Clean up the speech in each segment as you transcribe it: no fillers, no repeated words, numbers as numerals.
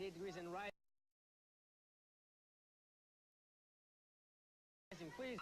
98 degrees and rising. Please.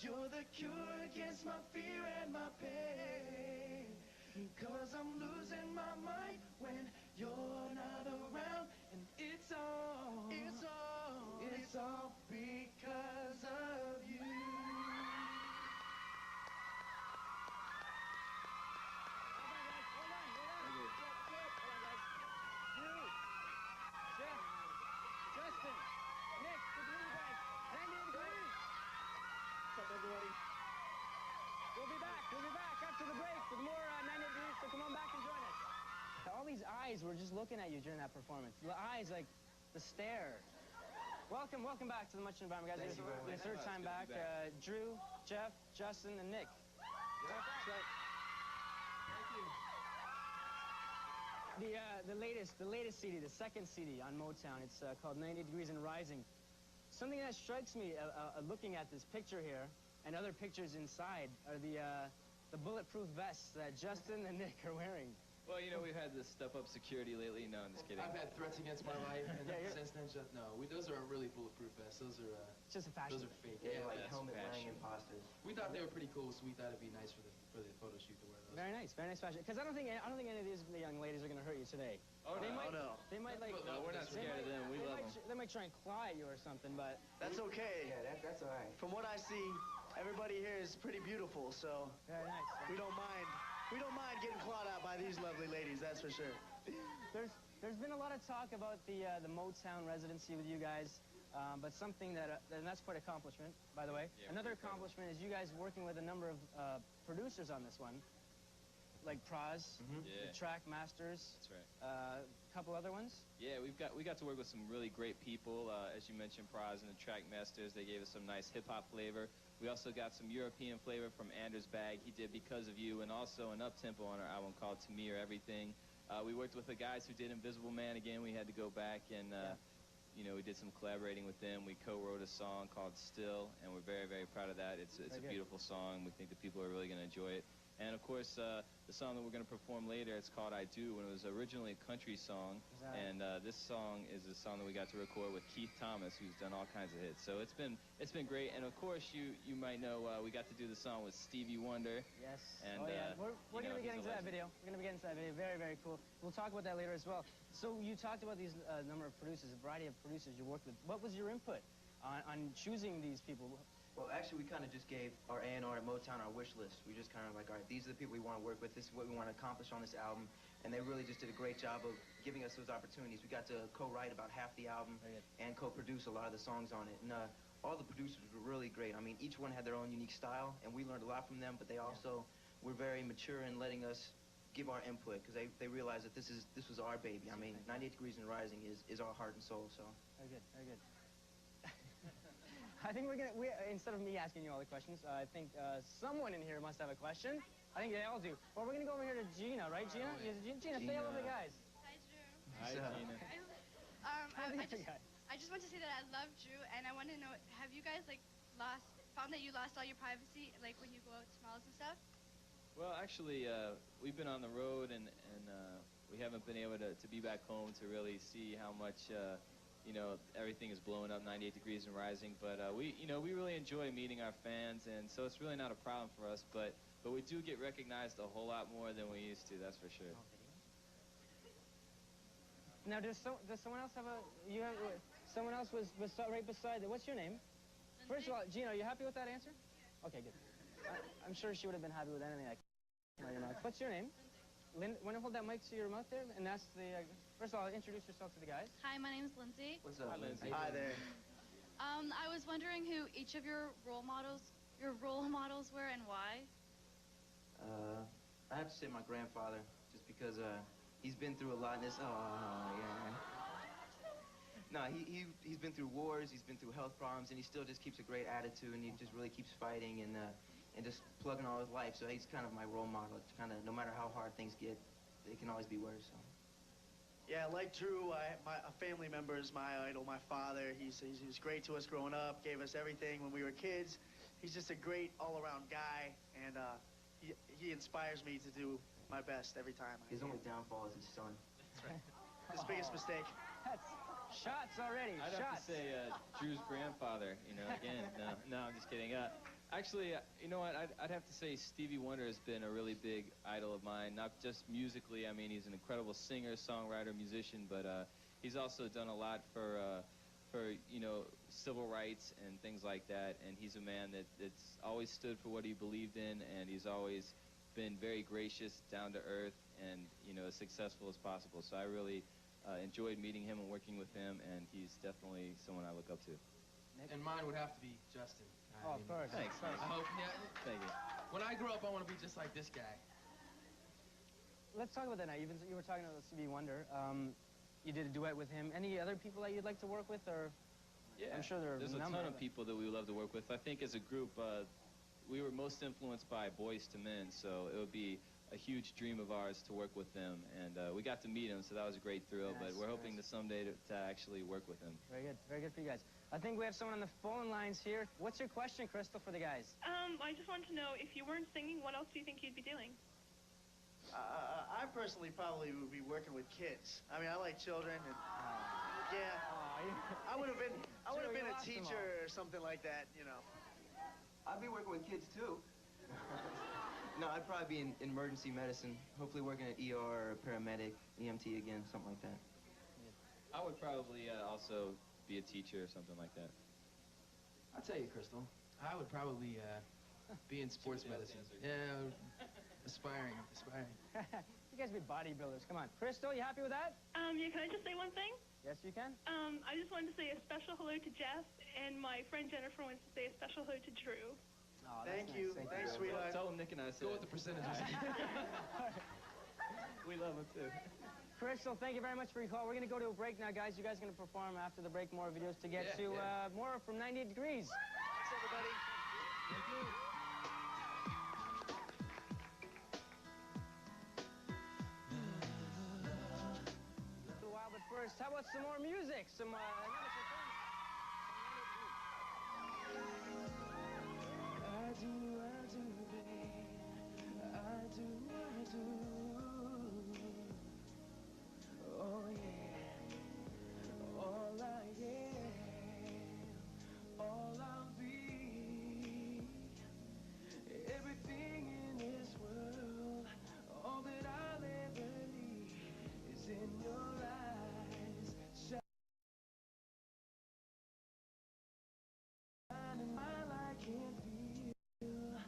You're the cure against my fear and my pain. Cause I'm losing my mind when you're not around. And it's all because of you. Justin, Nick, the Blue Guys, 98 degrees. What's up, everybody? We'll be back. come on back and join us. All these eyes were just looking at you during that performance. The eyes, like the stare. Welcome back to the Much Environment, guys. Thank you very much. Your third time back. Drew, Jeff, Justin, and Nick. That's right. Thank you. The latest CD, the second CD on Motown. It's called 90 Degrees and Rising. Something that strikes me looking at this picture here and other pictures inside are the bulletproof vests that Justin and Nick are wearing. Well, you know, we've had to step up security lately. No, I'm just kidding. I've had threats against my life, and since then, those aren't really bulletproof vests. Those are It's just a fashion. those are fake. Yeah, like that's helmet-wearing fashion. imposters. We thought they were pretty cool, so we thought it'd be nice for the photo shoot to wear those. Very nice fashion. Because I don't think any of these young ladies are going to hurt you today. Oh, They no. might, They might like. No, we're not scared of them. We love them. They might try and claw at you or something, but That's okay. Yeah, that's all right. From what I see, everybody here is pretty beautiful, so very nice. we don't mind. We don't mind getting clawed out by these lovely ladies, that's for sure. There's been a lot of talk about the Motown residency with you guys, but something that and that's quite an accomplishment, by the way. Yeah, Another pretty proud. accomplishment is you guys working with a number of producers on this one, like Praz, Yeah. the Track Masters, That's right. a couple other ones. Yeah, we got to work with some really great people. As you mentioned, Praz and the Track Masters. They gave us some nice hip-hop flavor. We also got some European flavor from Anders Bag. He did Because of You, and also an up-tempo on our album called To Me or Everything. We worked with the guys who did Invisible Man again. We had to go back and, you know, we did some collaborating with them. We co-wrote a song called Still, and we're very, very proud of that. It's a beautiful song. We think that people are really going to enjoy it. And, of course, the song that we're going to perform later, it's called I Do, when it was originally a country song. And this song is a song that we got to record with Keith Thomas, who's done all kinds of hits. So it's been great. And, of course, you might know we got to do the song with Stevie Wonder. Yes. And, we're going to be getting to that video. We're going to be getting to that video. Very, very cool. We'll talk about that later as well. So you talked about these number of producers, a variety of producers you worked with. What was your input on choosing these people? Well, actually, we kind of just gave our A&R at Motown our wish list. We just kind of like, all right, these are the people we want to work with. This is what we want to accomplish on this album. And they really just did a great job of giving us those opportunities. We got to co-write about half the album and co-produce a lot of the songs on it. And all the producers were really great. I mean, each one had their own unique style, and we learned a lot from them. But they also were very mature in letting us give our input, because they realized that this was our baby. I mean, 98 Degrees and Rising is our heart and soul. So. Very good. Very good. I think instead of me asking you all the questions, I think someone in here must have a question. I think they all do. Well, we're going to go over here to Gina, right, Gina? Gina, say hello to the guys. Hi, Drew. Hi, Gina. I just want to say that I love Drew, and I want to know, have you guys found that you lost all your privacy, like when you go out to malls and stuff? Well, actually, we've been on the road, and we haven't been able to be back home to really see how much, you know, everything is blowing up, 98 Degrees and Rising. But we really enjoy meeting our fans, and so it's really not a problem for us. But we do get recognized a whole lot more than we used to. That's for sure. Now, does someone else have someone else was right beside. What's your name? Lindsay? First of all, Gina, are you happy with that answer? Yeah. Okay, good. I'm sure she would have been happy with anything I can your mouth. What's your name? Want to hold that mic to your mouth there? And that's the. First of all, introduce yourself to the guys. Hi, my name's Lindsay. What's up, Hi, Lindsay. Hi there. I was wondering who each of your role models were and why. I have to say my grandfather, just because he's been through a lot in this. Oh, yeah. No, he's been through wars, he's been through health problems, and he still just keeps a great attitude, and he just really keeps fighting and just plugging all his life. So he's kind of my role model. It's kind of, no matter how hard things get, they can always be worse. So. Yeah, like Drew, a family member is my idol, my father. He was great to us growing up, gave us everything when we were kids. He's just a great all-around guy, and he inspires me to do my best every time. His only downfall is his son. That's right. His biggest mistake. That's shots already. I'd have to say Drew's grandfather, you know, again. No, I'm just kidding. Actually, you know what, I'd have to say Stevie Wonder has been a really big idol of mine, not just musically. I mean, he's an incredible singer, songwriter, musician, but he's also done a lot for you know, civil rights and things like that, and he's a man that's always stood for what he believed in, and he's always been very gracious, down to earth, and, you know, as successful as possible. So I really enjoyed meeting him and working with him, and he's definitely someone I look up to. And mine would have to be Justin. Oh, of course. Thanks. I hope, yeah. Thank you. When I grow up, I want to be just like this guy. let's talk about that now. You were talking about Stevie Wonder. You did a duet with him. Any other people that you'd like to work with, or? Yeah, I'm sure there's a ton of people that we would love to work with. I think as a group, we were most influenced by Boyz II Men, so it would be a huge dream of ours to work with them. And we got to meet him, so that was a great thrill. Nice, but we're hoping nice. to someday to actually work with him. Very good for you guys. I think we have someone on the phone lines here. What's your question, Crystal, for the guys? I just wanted to know, if you weren't singing, what else do you think you'd be doing? I personally probably would be working with kids. I mean, I like children, and yeah, I would have been a teacher or something like that, you know. I'd be working with kids too. No, I'd probably be in emergency medicine, hopefully working at ER or paramedic, EMT again, something like that. I would probably also be a teacher or something like that. I'll tell you, Crystal. I would probably be in sports medicine. Yeah, aspiring. You guys be bodybuilders. Come on. Crystal, you happy with that? Yeah, can I just say one thing? Yes, you can. I just wanted to say a special hello to Jeff, and my friend Jennifer wants to say a special hello to Drew. Oh, Thank you. Thanks, sweetheart. Tell him Nick and I said. Go with the percentages. We love him too. Crystal, thank you very much for your call. We're going to go to a break now, guys. You guys are going to perform after the break more videos to get to more from 98 Degrees. Thanks, everybody. Thank you. A little while, but first, how about some more music? Some another performance. I do, babe. I do. Oh, yeah. All I am, all I'll be. Everything in this world, all that I'll ever need is in your eyes. Shining while I can't feel.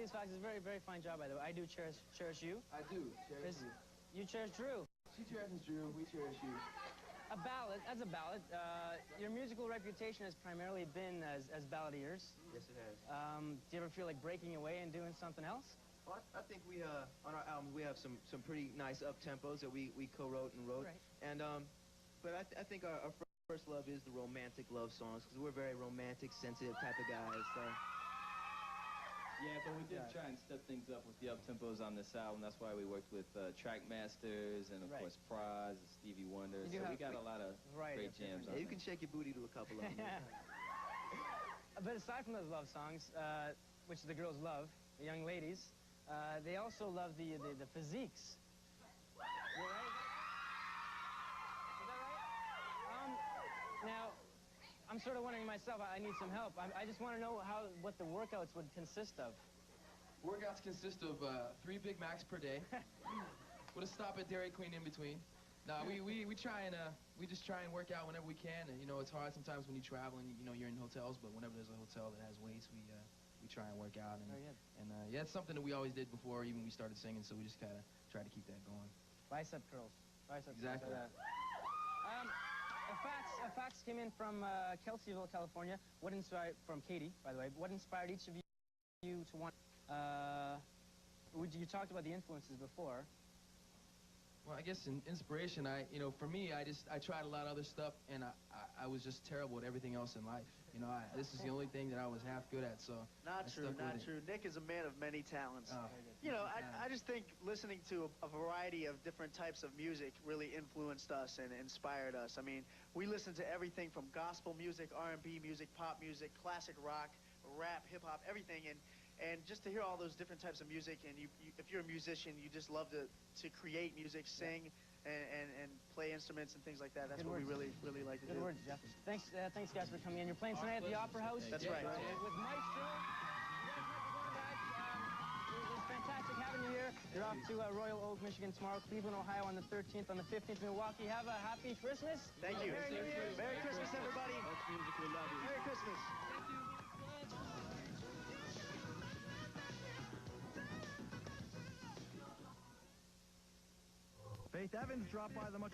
James Fox is a very, very fine job, by the way. I do cherish you. I do. Cherish Chris, you. you cherish Drew. She cherishes Drew. We cherish you. A ballad, as a ballad. Your musical reputation has primarily been as balladeers. Yes, it has. Do you ever feel like breaking away and doing something else? Well, I think we, on our album, we have some pretty nice up-tempos that we co-wrote and wrote. Right. And, but I think our first love is the romantic love songs, because we're very romantic, sensitive type of guys, so. Yeah, but we did try and step things up with the up-tempos on this album. That's why we worked with Trackmasters and, of Right. course, Praz and Stevie Wonder. You do So we have got a lot of variety great of different- jams on Yeah, you there. can shake your booty to a couple of them. But aside from those love songs, which the girls love, the young ladies, they also love the physiques. You all right? Is that right? Now, I'm sort of wondering myself, I need some help. I just want to know what the workouts would consist of. Workouts consist of 3 Big Macs per day, with a stop at Dairy Queen in between. Nah, we try and we just try and work out whenever we can. And you know, it's hard sometimes when you travel and you know you're in hotels, but whenever there's a hotel that has weights, we try and work out. And Very good. yeah, it's something that we always did before even we started singing. So we just kind of try to keep that going. Bicep curls. Bicep Exactly. curls. A fax came in from Kelseyville, California. What inspired, from Katie, by the way. What inspired each of you to want? You talked about the influences before. Well, I guess in inspiration, for me, I tried a lot of other stuff, and I was just terrible at everything else in life. You know, this is the only thing that I was half good at, so Not I true, stuck not with it. true. Nick is a man of many talents. Oh. You know, I just think listening to a variety of different types of music really influenced us and inspired us. I mean, we listened to everything from gospel music, R&B music, pop music, classic rock, rap, hip-hop, everything. And just to hear all those different types of music, and if you're a musician, you just love to create music, sing, and play instruments and things like that. That's Good what we words. really like to Good do. words, Jeff. Thanks guys for coming in. You're playing tonight at the Opera House. That's right. With Maestro. You guys might be going back. It was fantastic having you here. You're off to Royal Oak, Michigan tomorrow, Cleveland, Ohio on the 13th, on the 15th, Milwaukee. Have a happy Christmas. Thank you. Merry New Year. Merry Christmas, everybody. Merry Christmas. Faith Evans dropped by the much.